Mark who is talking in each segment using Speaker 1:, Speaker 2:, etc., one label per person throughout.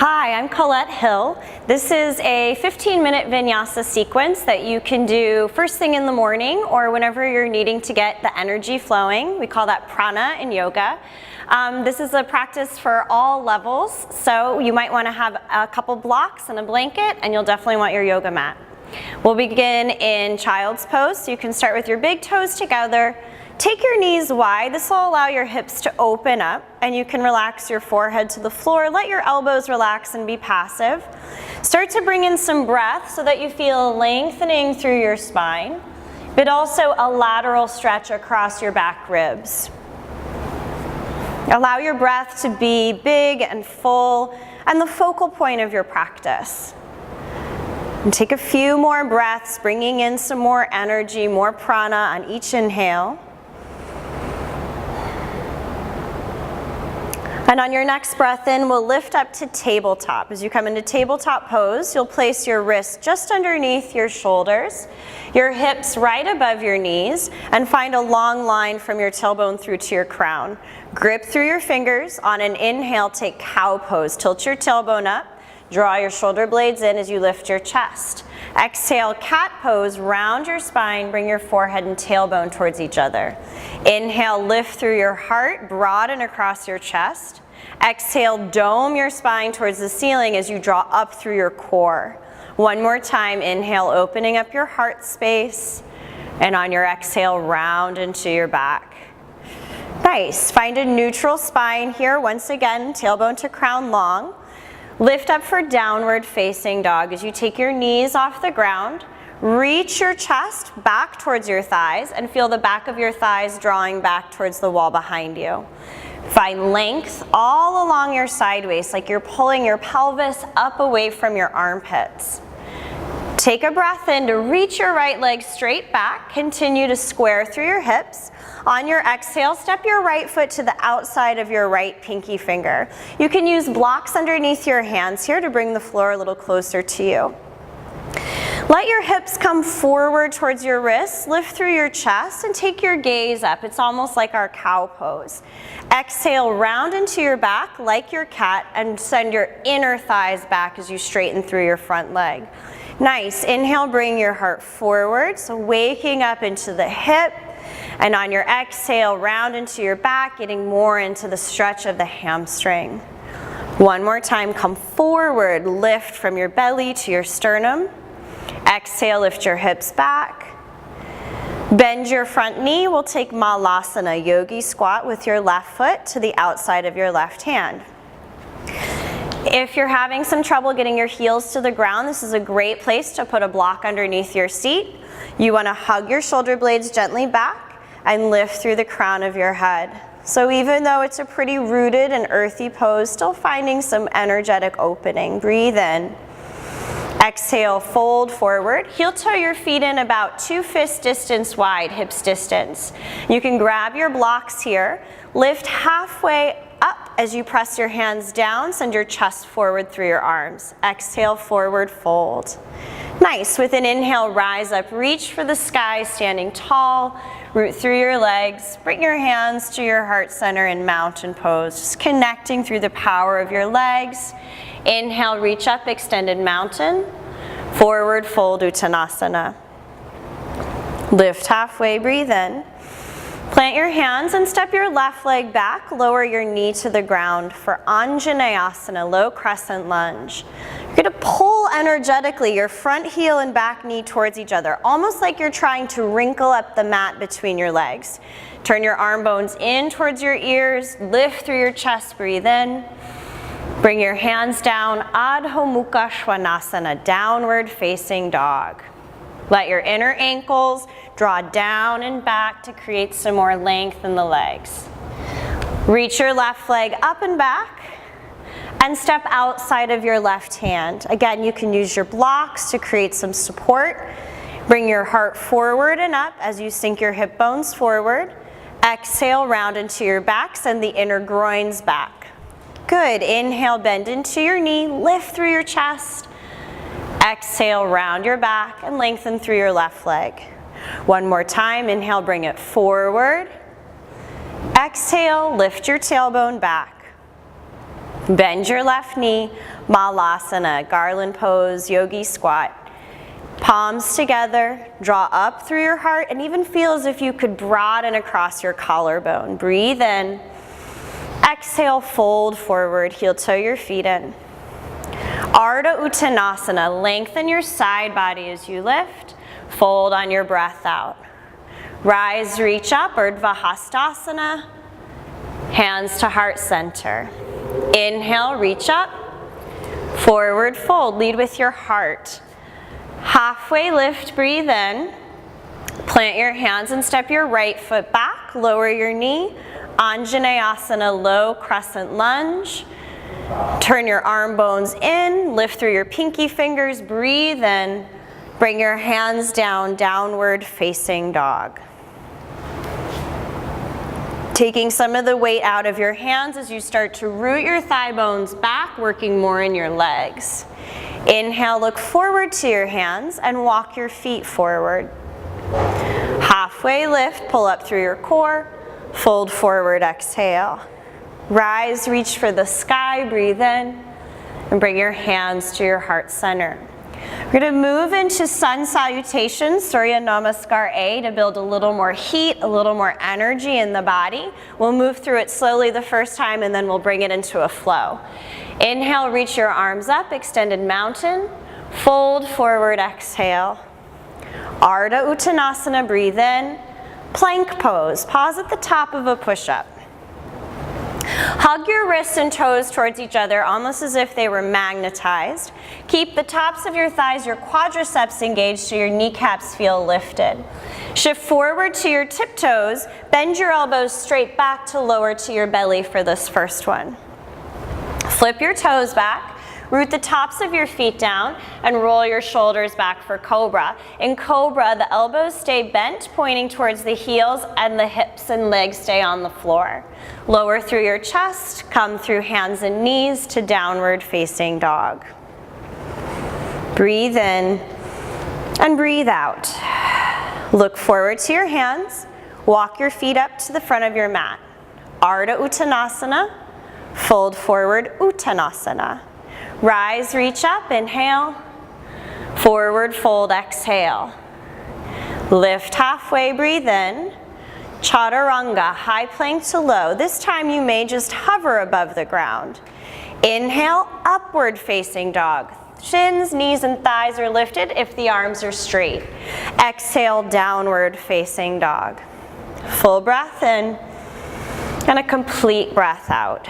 Speaker 1: Hi, I'm Colette Hill. This is a 15-minute Vinyasa sequence that you can do first thing in the morning or whenever you're needing to get the energy flowing. We call that prana in yoga. This is a practice for all levels, so you might want to have a couple blocks and a blanket, and you'll definitely want your yoga mat. We'll begin in child's pose, so you can start with your big toes together. Take your knees wide. This will allow your hips to open up, and you can relax your forehead to the floor. Let your elbows relax and be passive. Start to bring in some breath so that you feel lengthening through your spine, but also a lateral stretch across your back ribs. Allow your breath to be big and full and the focal point of your practice. And take a few more breaths, bringing in some more energy, more prana on each inhale. And on your next breath in, we'll lift up to tabletop. As you come into tabletop pose, you'll place your wrists just underneath your shoulders, your hips right above your knees, and find a long line from your tailbone through to your crown. Grip through your fingers. On an inhale, take cow pose. Tilt your tailbone up. Draw your shoulder blades in as you lift your chest. Exhale, cat pose, round your spine, bring your forehead and tailbone towards each other. Inhale, lift through your heart, broaden across your chest. Exhale, dome your spine towards the ceiling as you draw up through your core. One more time, inhale, opening up your heart space. And on your exhale, round into your back. Nice, find a neutral spine here. Once again, tailbone to crown long. Lift up for downward facing dog as you take your knees off the ground. Reach your chest back towards your thighs and feel the back of your thighs drawing back towards the wall behind you. Find length all along your side waist, like you're pulling your pelvis up away from your armpits. Take a breath in to reach your right leg straight back. Continue to square through your hips. On your exhale, step your right foot to the outside of your right pinky finger. You can use blocks underneath your hands here to bring the floor a little closer to you. Let your hips come forward towards your wrists, lift through your chest, and take your gaze up. It's almost like our cow pose. Exhale, round into your back like your cat, and send your inner thighs back as you straighten through your front leg. Nice. Inhale, bring your heart forward, so waking up into the hip. And on your exhale, round into your back, getting more into the stretch of the hamstring. One more time, come forward, lift from your belly to your sternum. Exhale, lift your hips back. Bend your front knee. We'll take Malasana, yogi squat with your left foot to the outside of your left hand. If you're having some trouble getting your heels to the ground, this is a great place to put a block underneath your seat. You want to hug your shoulder blades gently back and lift through the crown of your head. So even though it's a pretty rooted and earthy pose, still finding some energetic opening. Breathe in. Exhale, fold forward. Heel toe your feet in about 2 fist distance wide, hips distance. You can grab your blocks here. Lift halfway up as you press your hands down. Send your chest forward through your arms. Exhale, forward fold. Nice. With an inhale, rise up, reach for the sky, standing tall. Root through your legs. Bring your hands to your heart center in mountain pose. Just connecting through the power of your legs. Inhale, reach up, extended mountain. Forward fold, Uttanasana. Lift halfway, breathe in. Plant your hands and step your left leg back. Lower your knee to the ground for Anjaneyasana, low crescent lunge. You're going to pull energetically your front heel and back knee towards each other, almost like you're trying to wrinkle up the mat between your legs. Turn your arm bones in towards your ears. Lift through your chest, breathe in. Bring your hands down, Adho Mukha Svanasana, downward facing dog. Let your inner ankles draw down and back to create some more length in the legs. Reach your left leg up and back and step outside of your left hand. Again, you can use your blocks to create some support. Bring your heart forward and up as you sink your hip bones forward. Exhale, round into your back, send the inner groins back. Good. Inhale, bend into your knee, lift through your chest. Exhale, round your back and lengthen through your left leg. One more time. Inhale, bring it forward. Exhale, lift your tailbone back. Bend your left knee, Malasana, garland pose, yogi squat. Palms together, draw up through your heart, and even feel as if you could broaden across your collarbone. Breathe in. Exhale, fold forward, heel toe your feet in. Ardha Uttanasana, lengthen your side body as you lift. Fold on your breath out. Rise, reach up, Urdhva Hastasana. Hands to heart center. Inhale, reach up. Forward fold, lead with your heart. Halfway lift, breathe in. Plant your hands and step your right foot back. Lower your knee. Anjaneyasana, low crescent lunge. Turn your arm bones in. Lift through your pinky fingers. Breathe in. Bring your hands down, downward facing dog. Taking some of the weight out of your hands as you start to root your thigh bones back, working more in your legs. Inhale, look forward to your hands and walk your feet forward. Halfway lift, pull up through your core, fold forward, exhale. Rise, reach for the sky, breathe in, and bring your hands to your heart center. We're going to move into Sun Salutation, Surya Namaskar A, to build a little more heat, a little more energy in the body. We'll move through it slowly the first time and then we'll bring it into a flow. Inhale, reach your arms up, extended mountain. Fold forward, exhale. Ardha Uttanasana, breathe in. Plank pose, pause at the top of a push-up. Hug your wrists and toes towards each other, almost as if they were magnetized. Keep the tops of your thighs, your quadriceps engaged so your kneecaps feel lifted. Shift forward to your tiptoes, bend your elbows straight back to lower to your belly for this first one. Flip your toes back, root the tops of your feet down, and roll your shoulders back for Cobra. In Cobra, the elbows stay bent, pointing towards the heels, and the hips and legs stay on the floor. Lower through your chest, come through hands and knees to downward facing dog. Breathe in and breathe out. Look forward to your hands. Walk your feet up to the front of your mat. Ardha Uttanasana. Fold forward, Uttanasana. Rise, reach up, inhale. Forward fold, exhale. Lift halfway, breathe in. Chaturanga, high plank to low. This time you may just hover above the ground. Inhale, upward facing dog. Shins, knees, and thighs are lifted if the arms are straight. Exhale, downward facing dog. Full breath in and a complete breath out.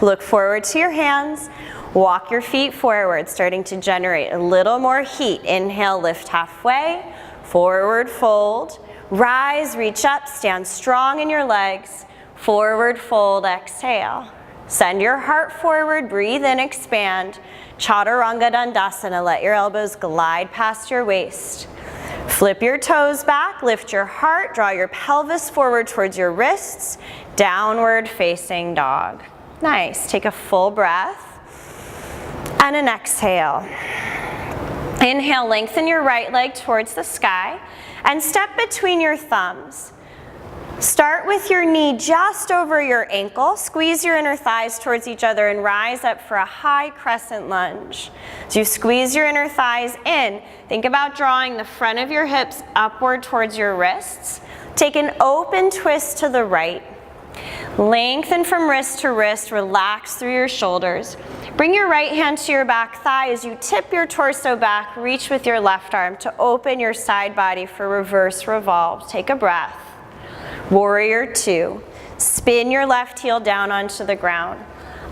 Speaker 1: Look forward to your hands. Walk your feet forward, starting to generate a little more heat. Inhale, lift halfway. Forward fold. Rise, reach up, stand strong in your legs. Forward fold, exhale. Send your heart forward, breathe in, expand. Chaturanga Dandasana, let your elbows glide past your waist. Flip your toes back, lift your heart, draw your pelvis forward towards your wrists. Downward facing dog. Nice, take a full breath. And an exhale. Inhale, lengthen your right leg towards the sky and step between your thumbs. Start with your knee just over your ankle. Squeeze your inner thighs towards each other and rise up for a high crescent lunge. As you squeeze your inner thighs in, think about drawing the front of your hips upward towards your wrists. Take an open twist to the right. Lengthen from wrist to wrist, relax through your shoulders. Bring your right hand to your back thigh as you tip your torso back, reach with your left arm to open your side body for reverse revolve. Take a breath. Warrior two. Spin your left heel down onto the ground.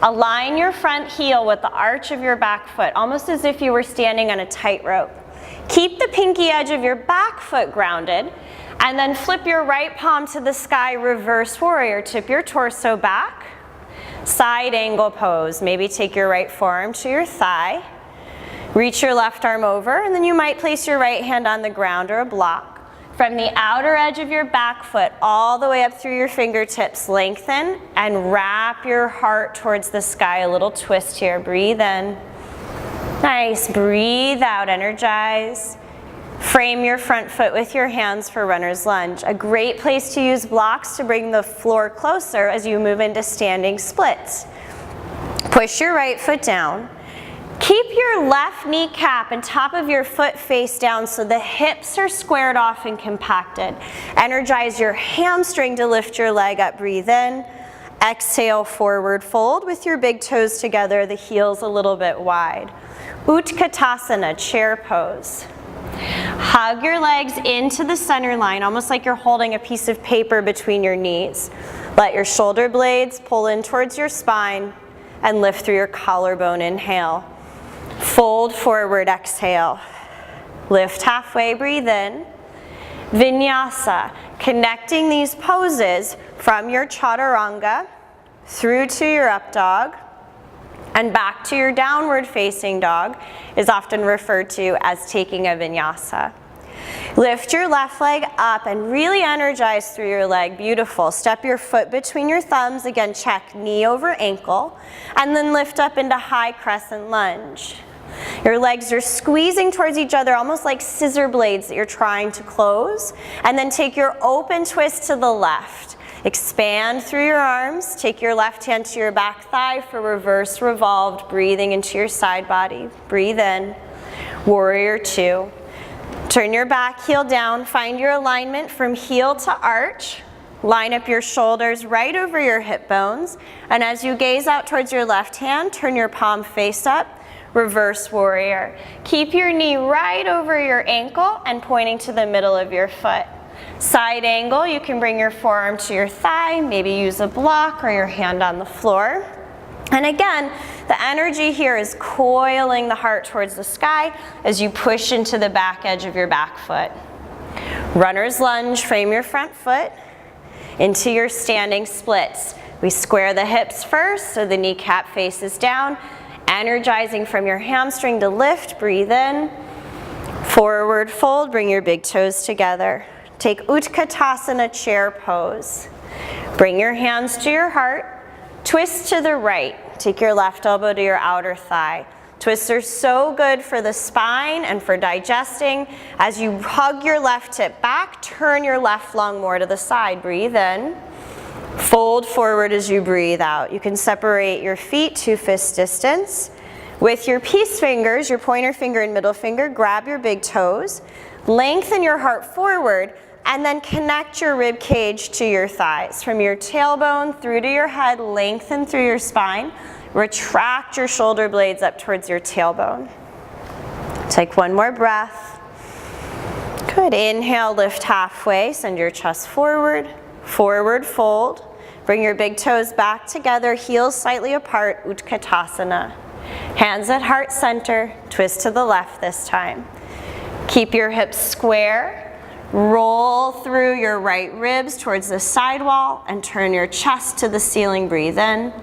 Speaker 1: Align your front heel with the arch of your back foot, almost as if you were standing on a tightrope. Keep the pinky edge of your back foot grounded, and then flip your right palm to the sky, reverse warrior. Tip your torso back, side angle pose. Maybe take your right forearm to your thigh, reach your left arm over, and then you might place your right hand on the ground or a block. From the outer edge of your back foot all the way up through your fingertips, lengthen and wrap your heart towards the sky. A little twist here, breathe in. Nice, breathe out, energize. Frame your front foot with your hands for runner's lunge. A great place to use blocks to bring the floor closer as you move into standing splits. Push your right foot down. Keep your left kneecap and top of your foot face down so the hips are squared off and compacted. Energize your hamstring to lift your leg up. Breathe in. Exhale, forward fold with your big toes together, the heels a little bit wide. Utkatasana, chair pose. Hug your legs into the center line, almost like you're holding a piece of paper between your knees. Let your shoulder blades pull in towards your spine and lift through your collarbone. Inhale. Fold forward, exhale. Lift halfway, breathe in. Vinyasa, connecting these poses from your chaturanga through to your up dog and back to your downward facing dog is often referred to as taking a vinyasa. Lift your left leg up and really energize through your leg. Beautiful. Step your foot between your thumbs. Again, check knee over ankle. And then lift up into high crescent lunge. Your legs are squeezing towards each other, almost like scissor blades that you're trying to close. And then take your open twist to the left. Expand through your arms. Take your left hand to your back thigh for reverse revolved, breathing into your side body. Breathe in. Warrior two. Turn your back heel down. Find your alignment from heel to arch. Line up your shoulders right over your hip bones. And as you gaze out towards your left hand, turn your palm face up. Reverse warrior. Keep your knee right over your ankle and pointing to the middle of your foot. Side angle, you can bring your forearm to your thigh, maybe use a block or your hand on the floor. And again, the energy here is coiling the heart towards the sky as you push into the back edge of your back foot. Runner's lunge, frame your front foot into your standing splits. We square the hips first so the kneecap faces down. Energizing from your hamstring to lift, breathe in. Forward fold, bring your big toes together. Take Utkatasana, chair pose. Bring your hands to your heart. Twist to the right. Take your left elbow to your outer thigh. Twists are so good for the spine and for digesting. As you hug your left hip back, turn your left lung more to the side. Breathe in. Fold forward as you breathe out. You can separate your feet 2 fist distance. With your peace fingers, your pointer finger and middle finger, grab your big toes. Lengthen your heart forward and then connect your rib cage to your thighs. From your tailbone through to your head, lengthen through your spine. Retract your shoulder blades up towards your tailbone. Take one more breath. Good. Inhale, lift halfway, send your chest forward. Forward fold. Bring your big toes back together, heels slightly apart, Utkatasana. Hands at heart center, twist to the left this time. Keep your hips square. Roll through your right ribs towards the side wall and turn your chest to the ceiling. Breathe in.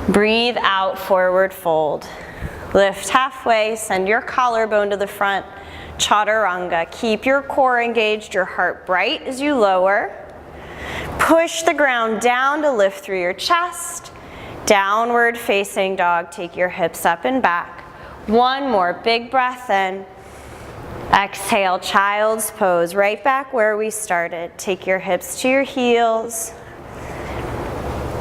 Speaker 1: Breathe out, forward fold. Lift halfway, send your collarbone to the front, chaturanga. Keep your core engaged, your heart bright as you lower. Push the ground down to lift through your chest. Downward facing dog, take your hips up and back. One more big breath in. Exhale, child's pose, right back where we started. Take your hips to your heels.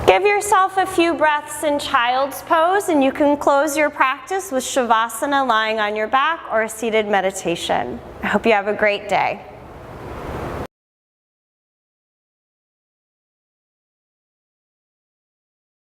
Speaker 1: Give yourself a few breaths in child's pose and you can close your practice with Shavasana lying on your back or a seated meditation. I hope you have a great day.